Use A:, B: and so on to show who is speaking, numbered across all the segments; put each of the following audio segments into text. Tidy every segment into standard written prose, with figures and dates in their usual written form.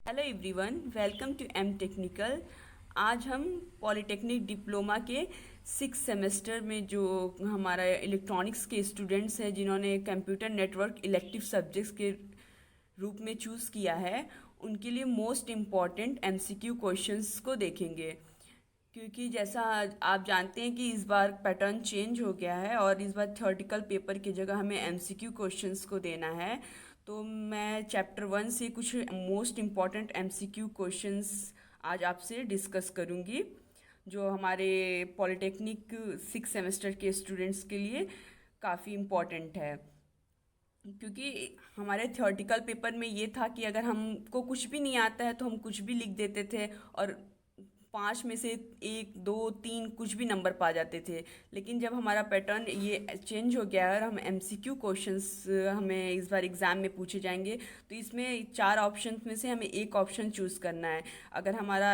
A: Hello everyone, welcome to M technical. आज हम polytechnic diploma के 6 सेमेस्टर में जो हमारा इलेक्ट्रॉनिक्स के स्टूडेंट्स हैं जिन्होंने कंप्यूटर नेटवर्क इलेक्टिव सब्जेक्ट्स के रूप में चूज़ किया है, उनके लिए मोस्ट इम्पॉर्टेंट एमसीक्यू क्वेश्चंस को देखेंगे। क्योंकि जैसा आप जानते हैं कि इस बार पैटर्न चेंज हो गया है और इस बार थ्योरेटिकल पेपर की जगह हमें एमसीक्यू क्वेश्चंस को देना है। तो मैं चैप्टर 1 से कुछ मोस्ट इम्पॉर्टेंट एमसीक्यू क्वेश्चंस आज आपसे डिस्कस करूंगी, जो हमारे पॉलिटेक्निक 6 सेमेस्टर के स्टूडेंट्स के लिए काफ़ी इम्पॉर्टेंट है। क्योंकि हमारे थ्योरेटिकल पेपर में ये था कि अगर हमको कुछ भी नहीं आता है तो हम कुछ भी लिख देते थे और 5 में से 1, 2, 3 कुछ भी नंबर पा जाते थे। लेकिन जब हमारा पैटर्न ये चेंज हो गया है और हम एमसीक्यू क्वेश्चंस हमें इस बार एग्ज़ाम में पूछे जाएंगे, तो इसमें 4 ऑप्शन में से हमें एक ऑप्शन चूज़ करना है। अगर हमारा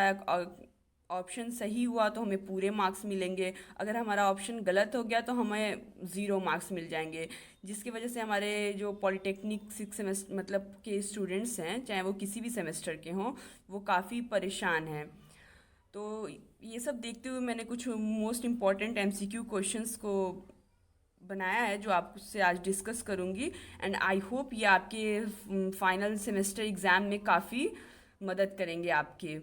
A: ऑप्शन सही हुआ तो हमें पूरे मार्क्स मिलेंगे, अगर हमारा ऑप्शन गलत हो गया तो हमें 0 मार्क्स मिल जाएंगे। जिसकी वजह से हमारे जो पॉलिटेक्निक 6 सेमेस्टर मतलब के स्टूडेंट्स हैं, चाहे वो किसी भी सेमेस्टर के हों, वो काफ़ी परेशान हैं। तो ये सब देखते हुए मैंने कुछ मोस्ट इम्पॉर्टेंट एमसीक्यू क्वेश्चंस को बनाया है जो आपसे आज डिस्कस करूँगी। एंड आई होप ये आपके फाइनल सेमेस्टर एग्ज़ाम में काफ़ी मदद करेंगे आपके।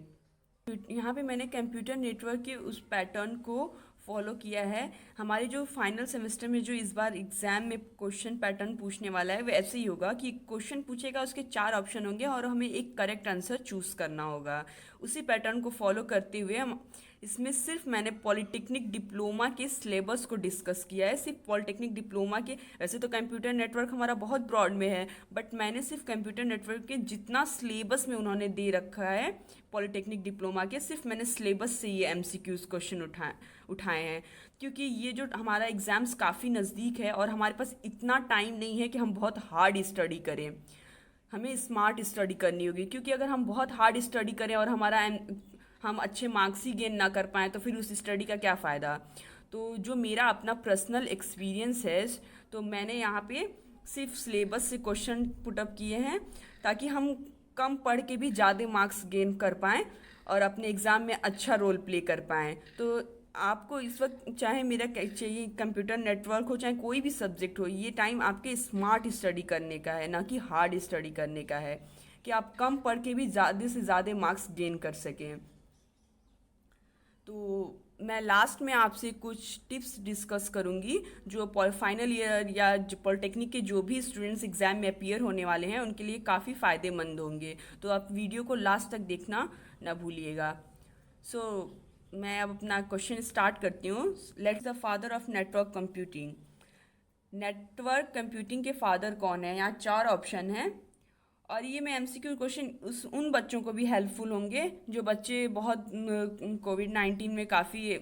A: यहाँ पे मैंने कंप्यूटर नेटवर्क के उस पैटर्न को फॉलो किया है। हमारे जो फाइनल सेमेस्टर में जो इस बार एग्ज़ाम में क्वेश्चन पैटर्न पूछने वाला है, वो ऐसे ही होगा कि क्वेश्चन पूछेगा, उसके 4 ऑप्शन होंगे और हमें एक करेक्ट आंसर चूज़ करना होगा। उसी पैटर्न को फॉलो करते हुए हम इसमें सिर्फ मैंने पॉलिटेक्निक डिप्लोमा के सिलेबस को डिस्कस किया है। सिर्फ पॉलिटेक्निक डिप्लोमा के, वैसे तो कंप्यूटर नेटवर्क हमारा बहुत ब्रॉड में है, बट मैंने सिर्फ कंप्यूटर नेटवर्क के जितना सिलेबस में उन्होंने दे रखा है पॉलिटेक्निक डिप्लोमा के, सिर्फ मैंने सिलेबस से ये एमसीक्यूज क्वेश्चन उठाए हैं। क्योंकि ये जो हमारा एग्ज़ाम्स काफ़ी नज़दीक है और हमारे पास इतना टाइम नहीं है कि हम बहुत हार्ड स्टडी करें। हमें स्मार्ट स्टडी करनी होगी, क्योंकि अगर हम बहुत हार्ड स्टडी करें और हम अच्छे मार्क्स ही गेन ना कर पाएँ तो फिर उस स्टडी का क्या फ़ायदा। तो जो मेरा अपना पर्सनल एक्सपीरियंस है, तो मैंने यहाँ पे सिर्फ सिलेबस से क्वेश्चन पुटअप किए हैं ताकि हम कम पढ़ के भी ज़्यादा मार्क्स गेन कर पाएँ और अपने एग्ज़ाम में अच्छा रोल प्ले कर पाएँ। तो आपको इस वक्त चाहे मेरा चाहिए कंप्यूटर नेटवर्क हो, चाहे कोई भी सब्जेक्ट हो, ये टाइम आपके स्मार्ट स्टडी करने का है, ना कि हार्ड स्टडी करने का है, कि आप कम पढ़ के भी ज़्यादा से ज़्यादा मार्क्स गेन कर सकें। तो मैं लास्ट में आपसे कुछ टिप्स डिस्कस करूंगी जो फाइनल ईयर या पॉलिटेक्निक के जो भी स्टूडेंट्स एग्ज़ाम में अपीयर होने वाले हैं उनके लिए काफ़ी फ़ायदेमंद होंगे। तो आप वीडियो को लास्ट तक देखना ना भूलिएगा। सो मैं अब अपना क्वेश्चन स्टार्ट करती हूँ। Let's the father of network computing. Network computing के फादर कौन है? यहाँ 4 ऑप्शन हैं और ये मैं एमसीक्यू क्वेश्चन उन बच्चों को भी हेल्पफुल होंगे जो बच्चे बहुत कोविड-19 में काफ़ी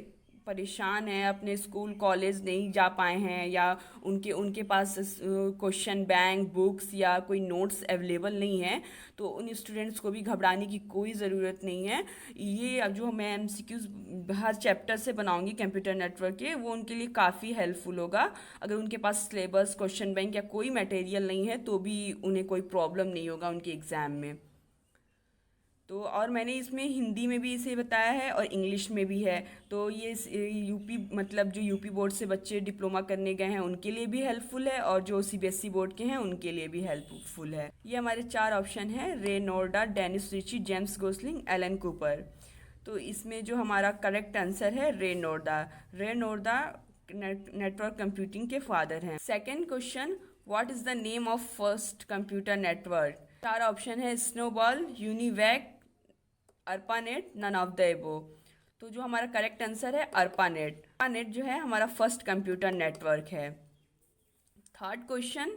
A: परेशान हैं, अपने स्कूल कॉलेज नहीं जा पाए हैं, या उनके उनके पास क्वेश्चन बैंक बुक्स या कोई नोट्स अवेलेबल नहीं है। तो उन स्टूडेंट्स को भी घबराने की कोई ज़रूरत नहीं है। ये अब जो मैं एमसीक्यूज हर चैप्टर से बनाऊंगी कंप्यूटर नेटवर्क के, वो उनके लिए काफ़ी हेल्पफुल होगा। अगर उनके पास सिलेबस क्वेश्चन बैंक या कोई मटेरियल नहीं है तो भी उन्हें कोई प्रॉब्लम नहीं होगा उनके एग्ज़ाम में। तो और मैंने इसमें हिंदी में भी इसे बताया है और इंग्लिश में भी है। तो ये यूपी मतलब जो यूपी बोर्ड से बच्चे डिप्लोमा करने गए हैं उनके लिए भी हेल्पफुल है और जो सीबीएसई बोर्ड के हैं उनके लिए भी हेल्पफुल है। ये हमारे 4 ऑप्शन है: Ray Noorda, Dennis Ritchie, James Gosling, Alan Cooper. तो इसमें जो हमारा करेक्ट आंसर है Ray Noorda. Ray Noorda network computing के फादर हैं। Second question: what is the name of first computer network? 4 option है: snowball, UNIVAC, ARPANET, none of the above. तो जो हमारा करेक्ट आंसर है अर्पानेट। अर्पानेट जो है हमारा फर्स्ट कंप्यूटर नेटवर्क है। थर्ड क्वेश्चन: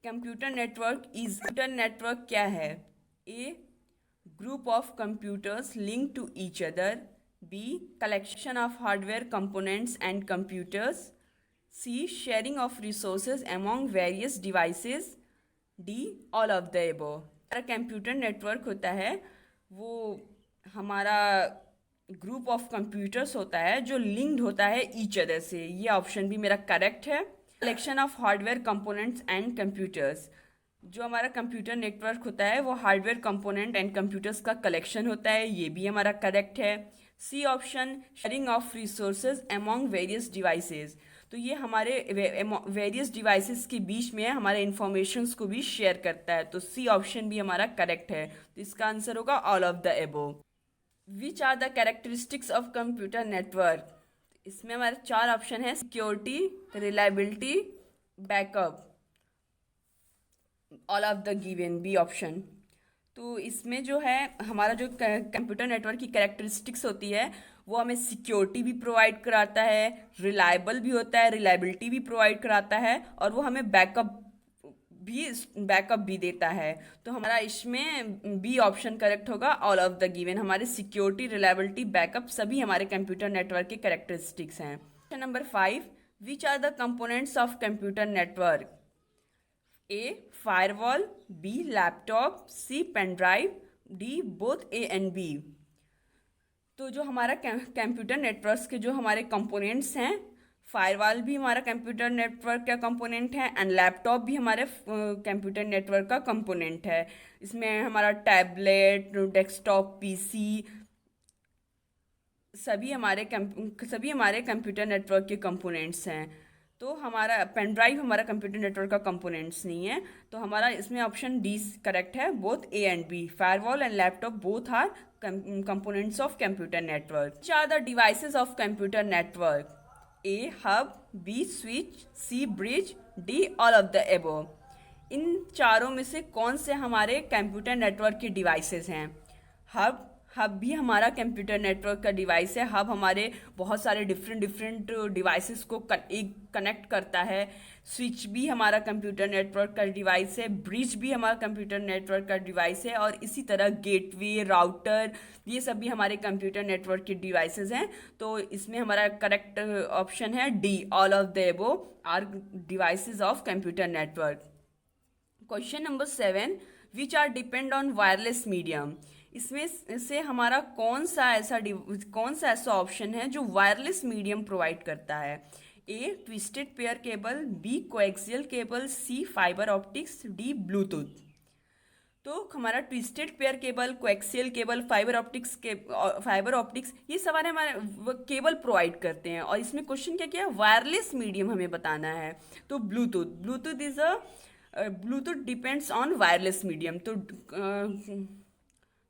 A: कंप्यूटर नेटवर्क क्या है? A, group of computers link to each other. B, collection of hardware components and computers. C, sharing of resources among various devices. D, all of the above. हमारा computer network होता है वो हमारा group of computers होता है जो linked होता है ईच अदर से। ये ऑप्शन भी मेरा करेक्ट है। Collection of hardware components and computers. जो हमारा कंप्यूटर नेटवर्क होता है वो हार्डवेयर कंपोनेंट एंड कंप्यूटर्स का कलेक्शन होता है, ये भी हमारा करेक्ट है। C option, sharing of resources among various devices, तो ये हमारे वेरियस डिवाइसेस के बीच में हमारे इंफॉर्मेशंस को भी शेयर करता है, तो सी ऑप्शन भी हमारा करेक्ट है। तो इसका आंसर होगा all of the above. Which are the characteristics of computer network, इसमें हमारे चार ऑप्शन है, security, reliability, backup, all of the given, B option. तो इसमें जो है हमारा जो कंप्यूटर नेटवर्क की कैरेक्टरिस्टिक्स होती है वो हमें सिक्योरिटी भी प्रोवाइड कराता है, रिलायबल भी होता है, रिलायबिलिटी भी प्रोवाइड कराता है, और वो हमें बैकअप भी देता है। तो हमारा इसमें बी ऑप्शन करेक्ट होगा, ऑल ऑफ द गिवन। हमारे सिक्योरिटी, रिलायबिलिटी, बैकअप सभी हमारे कंप्यूटर नेटवर्क के कैरेक्टरिस्टिक्स हैं। Question number 5, which are the components of computer network? A firewall, B laptop, C pen drive, D both A and B. तो जो हमारा computer networks के जो हमारे कंपोनेंट्स हैं, फायरवॉल भी हमारा कंप्यूटर नेटवर्क का कंपोनेंट है एंड लैपटॉप भी हमारे कंप्यूटर नेटवर्क का कंपोनेंट है। इसमें हमारा टैबलेट, डेस्कटॉप पीसी सभी हमारे कंप्यूटर नेटवर्क के कंपोनेंट्स हैं। तो हमारा पेन ड्राइव हमारा कंप्यूटर नेटवर्क का कंपोनेंट्स नहीं है, तो हमारा इसमें ऑप्शन डी करेक्ट है, both A and B. Firewall and laptop both are components of computer network. Which are the devices of computer network? A hub, B switch, C bridge, D all of the above. इन चारों में से कौन से हमारे computer network के devices हैं? Hub भी हमारा कंप्यूटर नेटवर्क का डिवाइस है। हब हमारे बहुत सारे डिफरेंट डिवाइसेस को एक कनेक्ट करता है। स्विच भी हमारा कंप्यूटर नेटवर्क का डिवाइस है। ब्रिज भी हमारा कंप्यूटर नेटवर्क का डिवाइस है, और इसी तरह गेटवे, राउटर, ये सब भी हमारे कंप्यूटर नेटवर्क के डिवाइसेस हैं। तो इसमें हमारा करेक्ट ऑप्शन है D, all of the above are devices of computer network. Question number 7, which are depend on wireless medium. इसमें से हमारा कौन सा ऐसा ऑप्शन है जो वायरलेस मीडियम प्रोवाइड करता है? A twisted pair cable, B coaxial cable, C fibre optics, D Bluetooth. तो हमारा twisted pair cable, coaxial cable, fibre optics ये सारे हमारे केबल प्रोवाइड करते हैं, और इसमें क्वेश्चन क्या किया, वायरलेस मीडियम हमें बताना है। तो Bluetooth depends on wireless medium.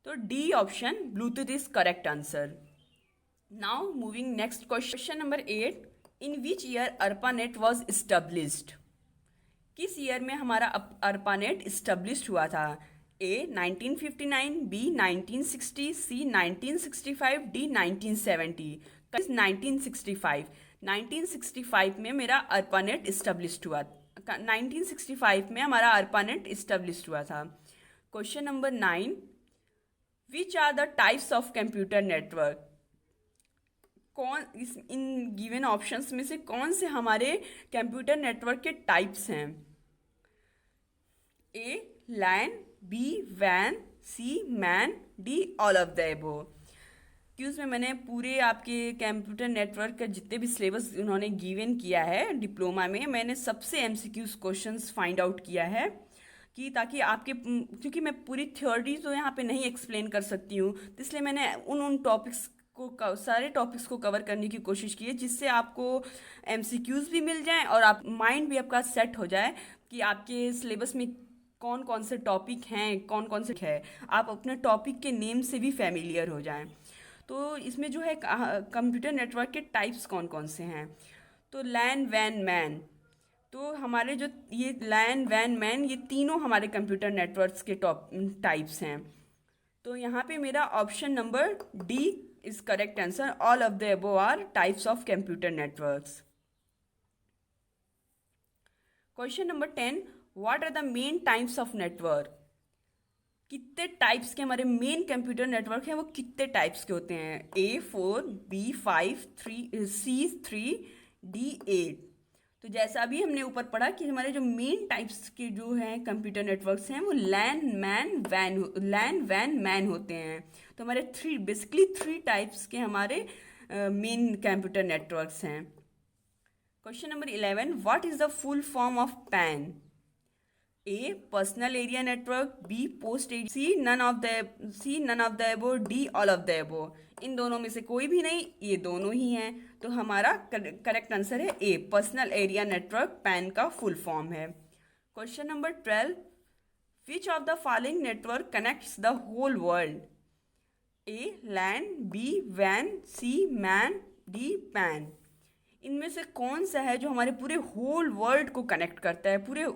A: तो D option Bluetooth is correct answer. Now moving next question number 8, in which year ARPANET was established. किस ईयर में हमारा अर्पानेट इस्टब्लिश्ड हुआ था? ए 1959, बी 1960, सी 1965, डी 1970। 1965 में मेरा अर्पानेट इस्टब्लिश्ड हुआ। 1965 में हमारा अर्पानेट इस्टब्लिश्ड हुआ था। Question number 9, which are the types of computer network. इन गिवन ऑप्शंस में से कौन से हमारे कंप्यूटर नेटवर्क के टाइप्स हैं? ए लैन, बी वैन, C MAN, D all of the above. क्यूज में मैंने पूरे आपके कंप्यूटर नेटवर्क का जितने भी सिलेबस उन्होंने गिवन किया है डिप्लोमा में, मैंने सबसे एमसीक्यूज क्वेश्चंस फाइंड आउट किया है, कि ताकि आपके, क्योंकि मैं पूरी थ्योरी तो यहाँ पे नहीं एक्सप्लेन कर सकती हूँ, तो इसलिए मैंने उन टॉपिक्स को सारे टॉपिक्स को कवर करने की कोशिश की है, जिससे आपको एमसीक्यूज भी मिल जाएं और आप माइंड भी आपका सेट हो जाए कि आपके सिलेबस में कौन कौन से टॉपिक हैं, कौन कौन से है, आप अपने टॉपिक के नेम से भी फैमिलियर हो जाएं। तो इसमें जो है कंप्यूटर नेटवर्क के टाइप्स कौन कौन से हैं? तो लैन, वैन, मैन। तो हमारे जो ये लैन, वैन, मैन, ये तीनों हमारे कंप्यूटर नेटवर्क्स के टाइप्स हैं। तो यहाँ पे मेरा option number D is correct answer, all of the above are types of computer networks. Question number 10, what are the main types of network. कितने टाइप्स के हमारे मेन कंप्यूटर नेटवर्क हैं, वो कितने टाइप्स के होते हैं? ए 4, बी 5, सी 3, डी 8। तो जैसा अभी हमने ऊपर पढ़ा कि हमारे जो मेन टाइप्स के जो हैं कंप्यूटर नेटवर्क्स हैं वो लैन, वैन, मैन होते हैं। तो हमारे बेसिकली थ्री टाइप्स के हमारे मेन कंप्यूटर नेटवर्क्स हैं। Question number 11, what is the full form of PAN. A personal area network, B post area, C none of the above, D all of the above. इन दोनों में से कोई भी नहीं, ये दोनों ही हैं। तो हमारा करेक्ट आंसर है A, personal area network PAN का फुल फॉर्म है। Question number 12, which of the following network connects the whole world? A LAN, B वैन, सी मैन, डी पैन। इनमें से कौन सा है जो हमारे पूरे होल वर्ल्ड को कनेक्ट करता है, पूरे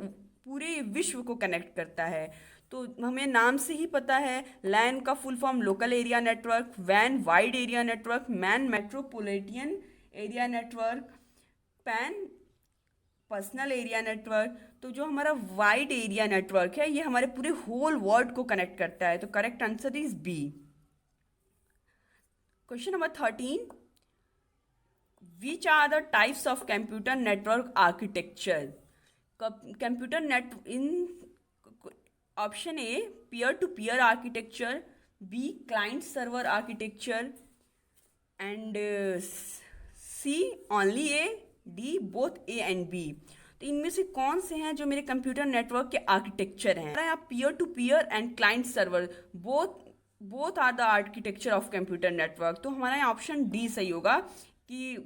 A: पूरे विश्व को कनेक्ट करता है? तो हमें नाम से ही पता है, लैन का full form local area network, वैन wide area network, MAN metropolitan area network, PAN personal area network. तो जो हमारा वाइड एरिया नेटवर्क है ये हमारे पूरे होल वर्ल्ड को कनेक्ट करता है। तो correct answer is B. Question number 13, which are the types of computer network architecture? Computer net in option A peer to peer architecture, B client server architecture, and C only A, D both A and B. तो इनमें से कौन से हैं जो मेरे computer network के architecture हैं? यहाँ peer to peer and client server both are the architecture of computer network. तो हमारा यहाँ ऑप्शन डी सही होगा कि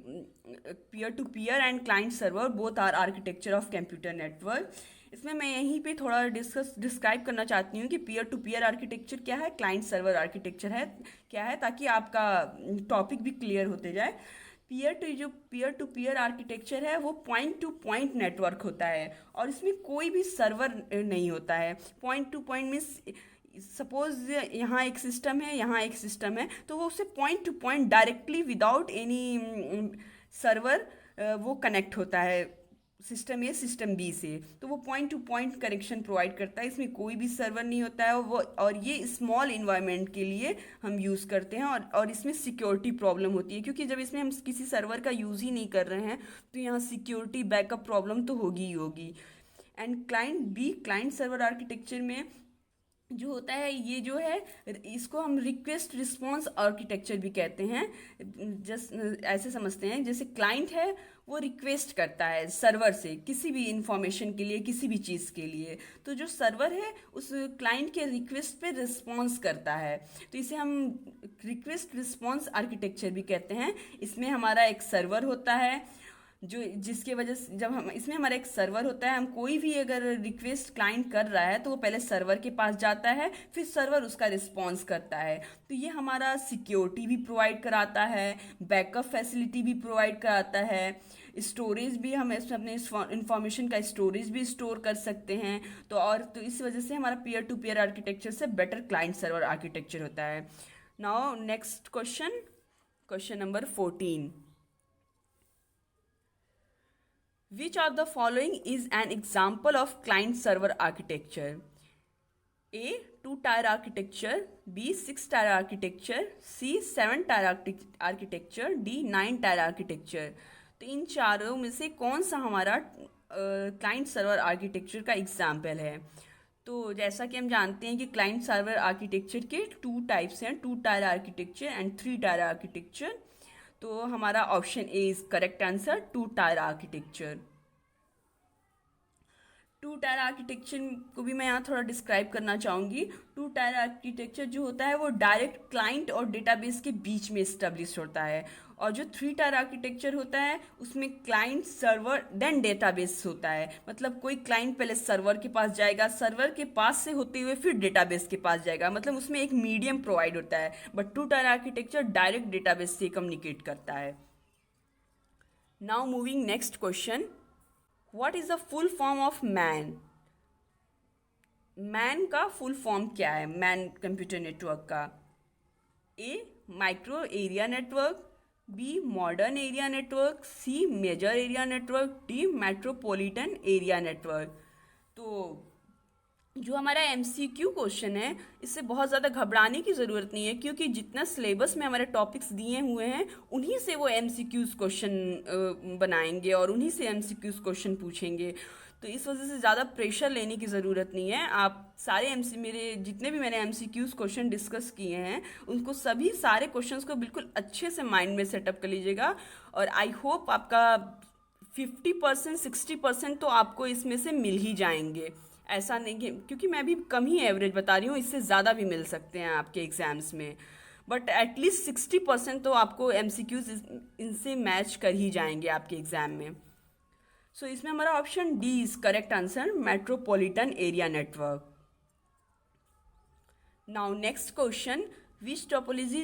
A: peer to peer and client server both are architecture of computer network. इसमें मैं यहीं पे थोड़ा डिस्क्राइब करना चाहती हूँ कि पीयर टू पीयर आर्किटेक्चर क्या है, क्लाइंट सर्वर आर्किटेक्चर है क्या है, ताकि आपका टॉपिक भी क्लियर होते जाए। पीयर टू पीयर आर्किटेक्चर है वो पॉइंट टू पॉइंट नेटवर्क होता है और इसमें कोई भी सर्वर नहीं होता है। Point two point means suppose यहाँ एक सिस्टम है, यहाँ एक सिस्टम है, तो वो उससे point two point directly without any server वो कनेक्ट होता है, सिस्टम ए सिस्टम बी से। तो वो point two point connection provide करता है, इसमें कोई भी सर्वर नहीं होता है और ये स्मॉल इन्वायरमेंट के लिए हम यूज़ करते हैं। और इसमें सिक्योरिटी प्रॉब्लम होती है, क्योंकि जब इसमें हम किसी सर्वर का यूज़ ही नहीं कर रहे हैं तो यहाँ सिक्योरिटी बैकअप प्रॉब्लम तो होगी ही होगी। एंड क्लाइंट सर्वर आर्किटेक्चर में जो होता है, ये जो है इसको हम रिक्वेस्ट रिस्पॉन्स आर्किटेक्चर भी कहते हैं। जस्ट ऐसे समझते हैं जैसे क्लाइंट है वो रिक्वेस्ट करता है सर्वर से किसी भी इंफॉर्मेशन के लिए, किसी भी चीज़ के लिए, तो जो सर्वर है उस क्लाइंट के रिक्वेस्ट पे रिस्पॉन्स करता है। तो इसे हम रिक्वेस्ट रिस्पॉन्स आर्किटेक्चर भी कहते हैं। इसमें हमारा एक सर्वर होता है जो जिसके वजह से जब हम इसमें हमारा एक सर्वर होता है, हम कोई भी अगर रिक्वेस्ट क्लाइंट कर रहा है तो वो पहले सर्वर के पास जाता है, फिर सर्वर उसका रिस्पॉन्स करता है। तो ये हमारा सिक्योरिटी भी प्रोवाइड कराता है, बैकअप फैसिलिटी भी प्रोवाइड कराता है, स्टोरेज भी, हम इसमें अपने इंफॉर्मेशन का स्टोरेज भी स्टोर कर सकते हैं। तो इस वजह से हमारा पीयर टू पीयर आर्किटेक्चर से बेटर क्लाइंट सर्वर आर्किटेक्चर होता है। Now next question number 14, which of the following is an example of client server architecture? A 2-tier architecture, B 6-tier architecture, C 7-tier architecture, D 9-tier architecture। तो इन चारों में से कौन सा हमारा client server architecture का एग्जाम्पल है? तो जैसा कि हम जानते हैं कि क्लाइंट सर्वर आर्किटेक्चर के 2 टाइप्स हैं, 2-tier architecture and 3-tier architecture. तो हमारा option A is correct answer, 2-tier architecture. 2-tier architecture को भी मैं यहाँ थोड़ा डिस्क्राइब करना चाहूँगी। 2-tier आर्किटेक्चर जो होता है वो डायरेक्ट क्लाइंट और डेटाबेस के बीच में इस्टेब्लिश होता है, और जो 3-tier आर्किटेक्चर होता है उसमें क्लाइंट सर्वर देन डेटाबेस होता है। मतलब कोई क्लाइंट पहले सर्वर के पास जाएगा, सर्वर के पास से होते हुए फिर डेटाबेस के पास जाएगा, मतलब उसमें एक मीडियम प्रोवाइड होता है। But 2-tier architecture direct database से कम्युनिकेट करता है। Now moving next question, what is the full form of MAN? MAN का फुल फॉर्म क्या है मैन कंप्यूटर नेटवर्क का? A micro area network, B modern area network, C major area network, D metropolitan area network. तो जो हमारा MCQ question है इससे बहुत ज़्यादा घबराने की ज़रूरत नहीं है, क्योंकि जितना सिलेबस में हमारे टॉपिक्स दिए हुए हैं उन्हीं से वो MCQs क्वेश्चन बनाएंगे और उन्हीं से MCQs क्वेश्चन पूछेंगे। तो इस वजह से ज़्यादा प्रेशर लेने की ज़रूरत नहीं है। आप सारे मेरे जितने भी मैंने MCQs क्वेश्चन डिस्कस किए हैं उनको सारे क्वेश्चंस को बिल्कुल अच्छे से माइंड में सेटअप कर लीजिएगा, और आई होप आपका 50% 60% तो आपको इसमें से मिल ही जाएंगे। ऐसा नहीं कि, क्योंकि मैं भी कम ही एवरेज बता रही हूँ, इससे ज़्यादा भी मिल सकते हैं आपके एग्जाम्स में, बट एटलीस्ट 60% तो आपको एमसीक्यूज इनसे मैच कर ही जाएंगे आपके एग्जाम में। सो इसमें हमारा option D is correct answer, metropolitan area network. Now next question, which topology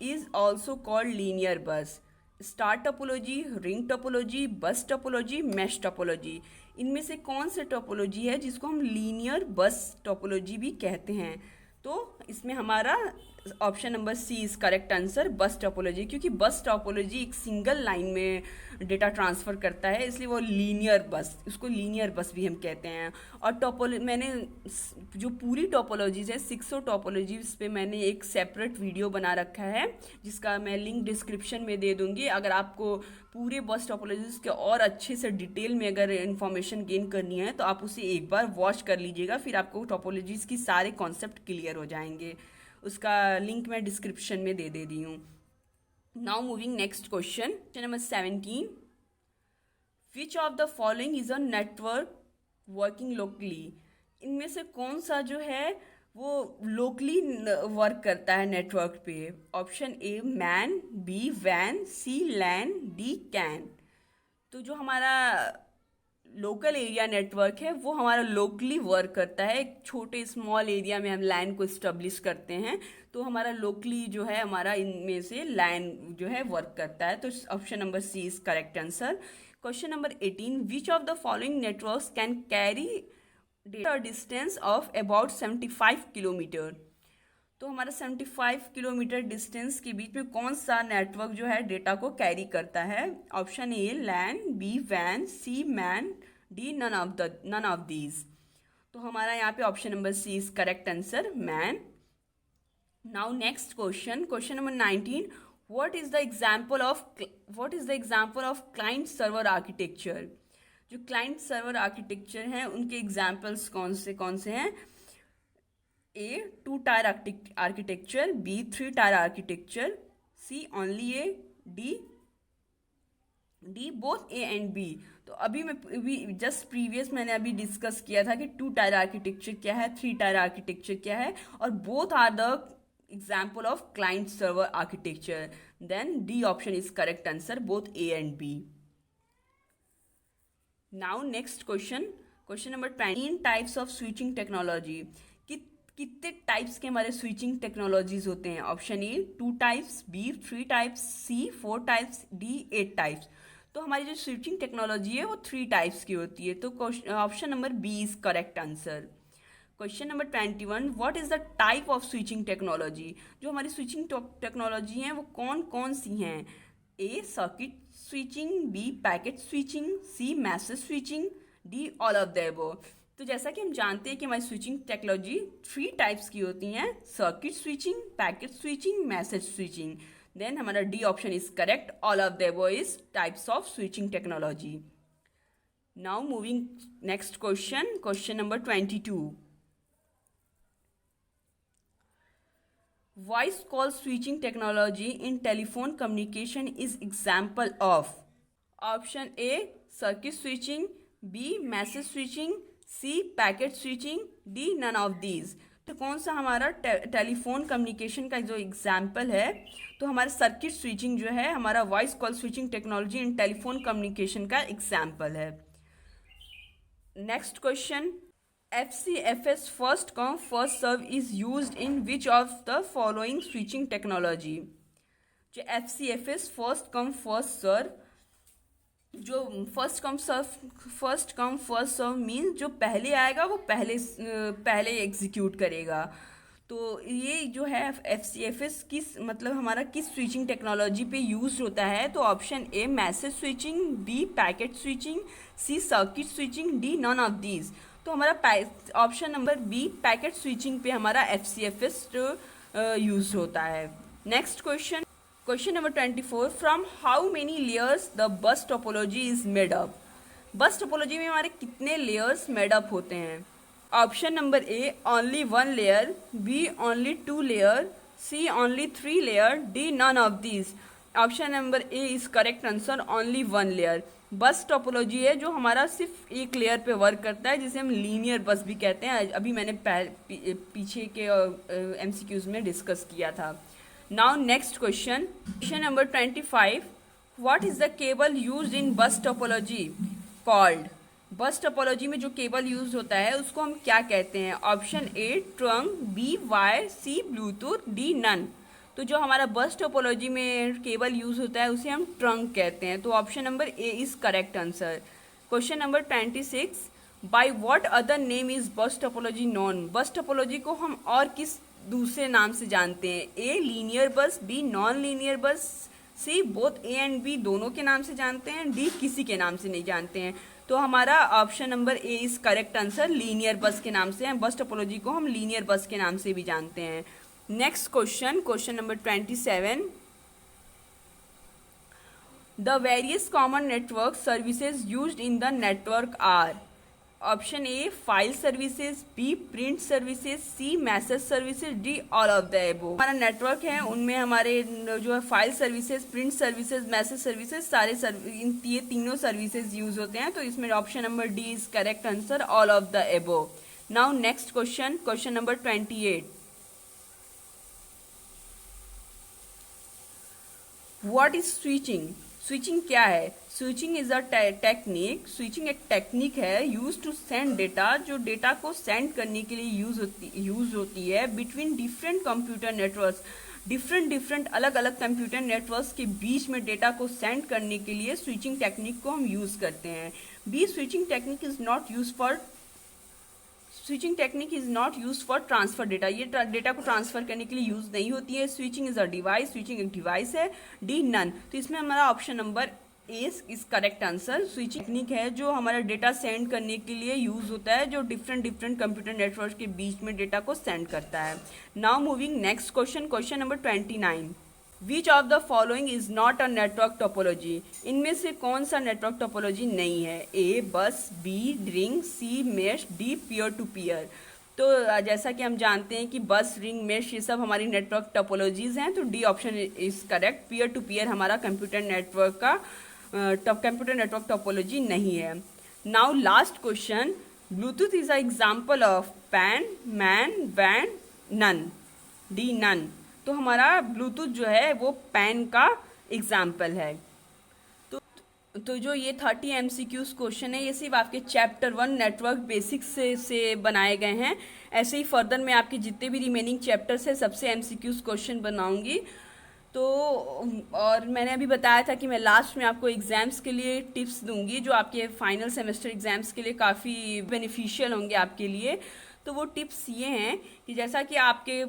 A: is also called linear bus? Star topology, ring topology, bus topology, mesh topology, इनमें से कौन से टोपोलॉजी है जिसको हम लीनियर बस टोपोलॉजी भी कहते हैं? तो इसमें हमारा option number C is correct answer, bus topology, क्योंकि बस टोपोलॉजी एक सिंगल लाइन में डेटा ट्रांसफ़र करता है, इसलिए वो लीनियर बस, उसको लीनियर बस भी हम कहते हैं। और मैंने जो पूरी टोपोलॉजीज है 600 टोपोलॉजीज पे मैंने एक सेपरेट वीडियो बना रखा है, जिसका मैं लिंक डिस्क्रिप्शन में दे दूंगी। अगर आपको पूरे बस टोपोलॉजीज के और अच्छे से डिटेल में अगर इन्फॉर्मेशन गेन करनी है तो आप उसे एक बार वॉच कर लीजिएगा, फिर आपको टोपोलॉजीज की सारे कॉन्सेप्ट क्लियर हो जाएंगे। उसका लिंक मैं डिस्क्रिप्शन में दे दी हूँ। Now moving next question number 17, which of the following is a network working locally? इनमें से कौन सा जो है वो लोकली वर्क करता है नेटवर्क पे? ऑप्शन ए मैन, बी वैन, सी लैन, डी कैन। तो जो हमारा लोकल एरिया नेटवर्क है वो हमारा लोकली वर्क करता है, एक छोटे स्मॉल एरिया में हम लाइन को इस्टेब्लिश करते हैं, तो हमारा लोकली जो है हमारा इनमें से लाइन जो है वर्क करता है। तो option number C is correct answer. Question number 18, which of the following networks can carry data distance of about 75 kilometre? तो हमारा 75 किलोमीटर डिस्टेंस के बीच में कौन सा नेटवर्क जो है डेटा को कैरी करता है? ऑप्शन ए लैन, बी वैन, C MAN, D none of these. तो हमारा यहाँ पे option number C is correct answer, MAN. Now next question, question number 19, what is the example of client server architecture? जो client server architecture हैं उनके examples कौन से हैं? A 2 tier architecture, B 3 tier architecture, C only A, D both A and B. तो अभी just previous मैंने अभी डिस्कस किया था कि 2 टायर आर्किटेक्चर क्या है, 3 टायर आर्किटेक्चर क्या है, और both are the example of client server architecture. Then D option is correct answer, both A and B. Now next question, question number 20, types of switching technology. कितने types के हमारे switching technologies होते हैं? Option A 2 types, B 3 types, C 4 types, D 8 types. तो हमारी जो switching technology है वो 3 टाइप्स की होती है, तो option number B is correct answer. Question number 21, what is the type of switching technology? जो हमारी स्विचिंग टेक्नोलॉजी हैं वो कौन कौन सी हैं? A circuit switching, B packet switching, C message switching, D all of the above. तो जैसा कि हम जानते हैं कि हमारी स्विचिंग टेक्नोलॉजी 3 टाइप्स की होती हैं, circuit switching, packet switching, message switching. Then हमारा D option is correct, all of the above is types of switching technology. Now moving next question, question number 22, voice call switching technology in telephone communication is example of? Option A circuit switching, B message switching, C packet switching, D none of these. तो कौन सा हमारा telephone communication का जो example है? तो हमारा circuit switching जो है हमारा voice call switching technology in telephone communication का एग्जाम्पल है। Next question, FCFS first come first serve is used in which of the following switching technology? जो FCFS first come first serve, जो first come first serve means जो पहले आएगा वो पहले execute करेगा। तो ये जो है FCFS किस मतलब हमारा किस स्विचिंग टेक्नोलॉजी पे यूज होता है? तो option A message switching, B packet switching, C circuit switching, D none of these. तो हमारा option number B packet switching पे हमारा FCFS यूज होता है। Next question, question number 24, from how many layers the bus topology is made up? Bus topology में हमारे कितने layers made up होते हैं? Option number A only 1 layer, B only 2 layer, C only 3 layer, D none of these. Option number A is correct answer, only one layer. Bus topology है जो हमारा सिर्फ एक लेयर पे वर्क करता है, जिसे हम लीनियर बस भी कहते हैं। अभी मैंने पीछे के एमसीक्यूज में डिस्कस किया था। Now next question, question number 25, what is the cable used in बस टोपोलॉजी कॉल्ड। बस टोपोलॉजी में जो केबल यूज होता है उसको हम क्या कहते हैं। Option A trunk, B wire, C Bluetooth, D none. तो जो हमारा बस टोपोलॉजी में केबल यूज होता है उसे हम ट्रंक कहते हैं। तो option number A is correct answer. Question number 26, by what other name is बस टोपोलॉजी नोन। बस टोपोलॉजी को हम और किस दूसरे नाम से जानते हैं। ए लीनियर बस, बी नॉन लीनियर बस, C both A and B दोनों के नाम से जानते हैं, डी किसी के नाम से नहीं जानते हैं। तो हमारा option number A is correct answer, linear बस के नाम से है। बस टोपोलॉजी को हम लीनियर बस के नाम से भी जानते हैं। Next question, question number 27, the various common network services used in the network are. Option A file services, B print services, C message services, D all of the above. हमारा नेटवर्क है उनमें हमारे जो है file services, print services, message services, सारे ये तीनों services use होते हैं। तो इसमें option number D is correct answer, all of the above. Now next question, question number 28, what is switching. Switching क्या है। Switching is a technique, switching एक टेक्निक है यूज टू सेंड डेटा, जो data को सेंड करने के लिए use होती है between different computer networks. Different अलग अलग कंप्यूटर नेटवर्क्स के बीच में डेटा को सेंड करने के लिए स्विचिंग टेक्निक को हम यूज करते हैं। B switching technique is not use for switching technique is not use for transfer data. ये डेटा को ट्रांसफर करने के लिए यूज नहीं होती है। Switching is a device, switching एक डिवाइस है। D none. तो इसमें हमारा option number A is correct answer. Switching technique है जो हमारा डेटा सेंड करने के लिए यूज होता है, जो डिफरेंट कंप्यूटर नेटवर्क के बीच में डेटा को सेंड करता है। Now moving next question, question number 29, which of the following is not a network topology. इनमें से कौन सा नेटवर्क टोपोलॉजी नहीं है। A bus, B ring, C mesh, D peer to peer. तो जैसा कि हम जानते हैं कि बस, रिंग, मेश ये सब हमारी नेटवर्क टोपोलॉजीज हैं। तो D option is correct. Peer to peer हमारा कंप्यूटर नेटवर्क टोपोलॉजी नहीं है। Now last question, Bluetooth is a example of PAN, MAN, वैन, नन। D none. तो हमारा ब्लूटूथ जो है वो पैन का एग्जाम्पल है। तो जो ये 30 MCQs क्वेश्चन है ये सिर्फ आपके चैप्टर 1 नेटवर्क बेसिक्स से बनाए गए हैं। ऐसे ही फर्दर मैं आपके जितने भी रिमेनिंग चैप्टर्स है सबसे MCQs क्वेश्चन बनाऊंगी। तो और मैंने अभी बताया था कि मैं लास्ट में आपको एग्ज़ाम्स के लिए टिप्स दूंगी जो आपके फाइनल सेमेस्टर एग्ज़ाम्स के लिए काफ़ी बेनिफिशियल होंगे आपके लिए। तो वो टिप्स ये हैं कि जैसा कि आपके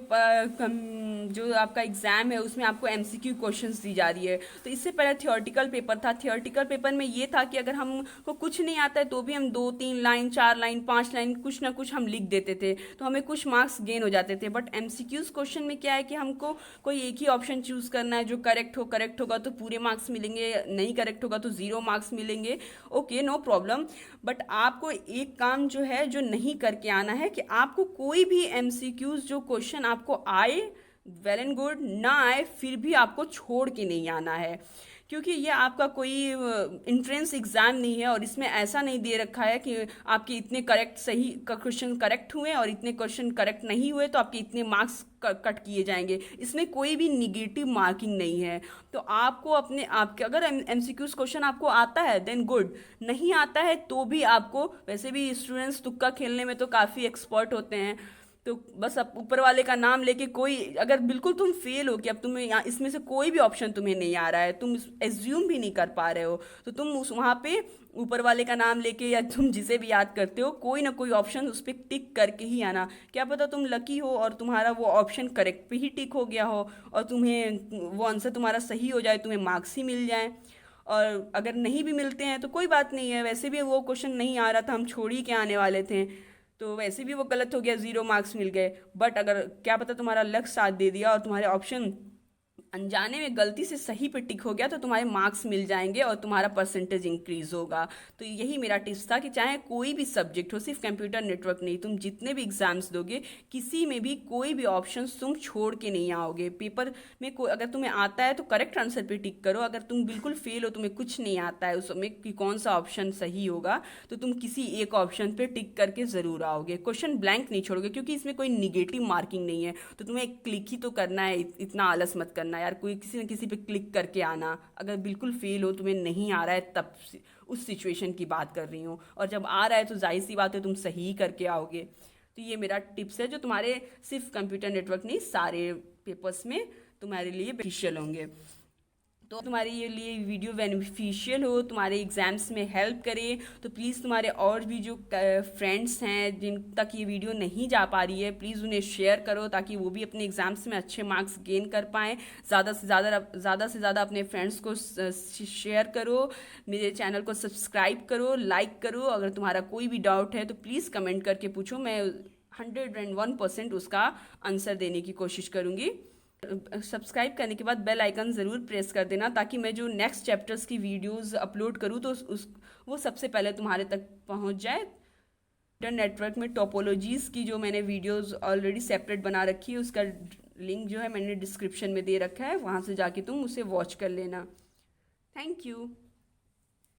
A: जो आपका एग्ज़ाम है उसमें आपको MCQ क्वेश्चंस दी जा रही है। तो इससे पहले थियोरेटिकल पेपर था। थियोरेटिकल पेपर में ये था कि अगर हमको कुछ नहीं आता है तो भी हम 2-3 लाइन, 4 लाइन, 5 लाइन कुछ ना कुछ हम लिख देते थे, तो हमें कुछ मार्क्स गेन हो जाते थे। बट MCQs क्वेश्चन में क्या है कि हमको कोई एक ही ऑप्शन चूज़ करना है, जो करेक्ट होगा तो पूरे मार्क्स मिलेंगे, नहीं करेक्ट होगा तो 0 मार्क्स मिलेंगे। Okay, no problem. बट आपको एक काम जो है जो नहीं करके आना है कि आपको कोई भी MCQs जो क्वेश्चन आपको आए वेल एंड गुड, ना आए फिर भी आपको छोड़ के नहीं आना है, क्योंकि ये आपका कोई इंट्रेंस एग्जाम नहीं है और इसमें ऐसा नहीं दे रखा है कि आपके इतने करेक्ट सही क्वेश्चन करेक्ट हुए और इतने क्वेश्चन करेक्ट नहीं हुए तो आपके इतने मार्क्स कट किए जाएंगे। इसमें कोई भी निगेटिव मार्किंग नहीं है। तो आपको अपने आपके अगर MCQs क्वेश्चन आपको आता है देन गुड, नहीं आता है तो भी आपको, वैसे भी स्टूडेंट्स तुक्का खेलने में तो काफ़ी एक्सपर्ट होते हैं, तो बस अब ऊपर वाले का नाम लेके कोई, अगर बिल्कुल तुम फेल हो कि अब तुम्हें यहाँ इसमें से कोई भी ऑप्शन तुम्हें नहीं आ रहा है, तुम एज्यूम भी नहीं कर पा रहे हो, तो तुम उस वहाँ पे ऊपर वाले का नाम लेके या तुम जिसे भी याद करते हो कोई ना कोई ऑप्शन उस पर टिक करके ही आना। क्या पता तुम लकी हो और तुम्हारा वो ऑप्शन करेक्ट पे ही टिक हो गया हो और तुम्हें वो आंसर तुम्हारा सही हो जाए, तुम्हें मार्क्स ही मिल जाए। और अगर नहीं भी मिलते हैं तो कोई बात नहीं है, वैसे भी वो क्वेश्चन नहीं आ रहा था, हम छोड़ ही के आने वाले थे, तो वैसे भी वो गलत हो गया, 0 मार्क्स मिल गए। बट अगर क्या पता तुम्हारा लक साथ दे दिया और तुम्हारे ऑप्शन अनजाने में गलती से सही पे टिक हो गया तो तुम्हारे मार्क्स मिल जाएंगे और तुम्हारा परसेंटेज इंक्रीज होगा। तो यही मेरा टिप्स था कि चाहे कोई भी सब्जेक्ट हो, सिर्फ कंप्यूटर नेटवर्क नहीं, तुम जितने भी एग्जाम्स दोगे किसी में भी कोई भी ऑप्शन तुम छोड़ के नहीं आओगे। पेपर में कोई अगर तुम्हें आता है तो करेक्ट आंसर पे टिक करो, अगर तुम बिल्कुल फेल हो, तुम्हें कुछ नहीं आता है उसमें कि कौन सा ऑप्शन सही होगा, तो तुम किसी एक ऑप्शन पे टिक करके ज़रूर आओगे। क्वेश्चन ब्लैंक नहीं छोड़ोगे, क्योंकि इसमें कोई निगेटिव मार्किंग नहीं है। तो तुम्हें क्लिक ही तो करना है, इतना आलस मत करना यार। कोई किसी न किसी पे क्लिक करके आना। अगर बिल्कुल फेल हो, तुम्हें नहीं आ रहा है, तब उस सिचुएशन की बात कर रही हूँ, और जब आ रहा है तो जाहिर सी बात है तुम सही करके आओगे। तो ये मेरा टिप्स है जो तुम्हारे सिर्फ कंप्यूटर नेटवर्क नहीं, सारे पेपर्स में तुम्हारे लिए बेनिफिशियल होंगे। तो तुम्हारे ये लिए वीडियो बेनिफिशियल हो, तुम्हारे एग्जाम्स में हेल्प करे, तो प्लीज़ तुम्हारे और भी जो फ्रेंड्स हैं जिन तक ये वीडियो नहीं जा पा रही है, प्लीज़ उन्हें शेयर करो ताकि वो भी अपने एग्जाम्स में अच्छे मार्क्स गेन कर पाएँ। ज़्यादा से ज़्यादा अपने फ्रेंड्स को शेयर करो, मेरे चैनल को सब्सक्राइब करो, लाइक करो। अगर तुम्हारा कोई भी डाउट है तो प्लीज़ कमेंट करके पूछो, मैं 101% उसका आंसर देने की कोशिश करूँगी। सब्सक्राइब करने के बाद बेल आइकन ज़रूर प्रेस कर देना, ताकि मैं जो नेक्स्ट चैप्टर्स की वीडियोस अपलोड करूँ तो वो सबसे पहले तुम्हारे तक पहुँच जाए। नेटवर्क में टोपोलॉजीज़ की जो मैंने वीडियोस ऑलरेडी सेपरेट बना रखी है, उसका लिंक जो है मैंने डिस्क्रिप्शन में दे रखा है, वहाँ से जाके तुम उसे वॉच कर लेना। Thank you.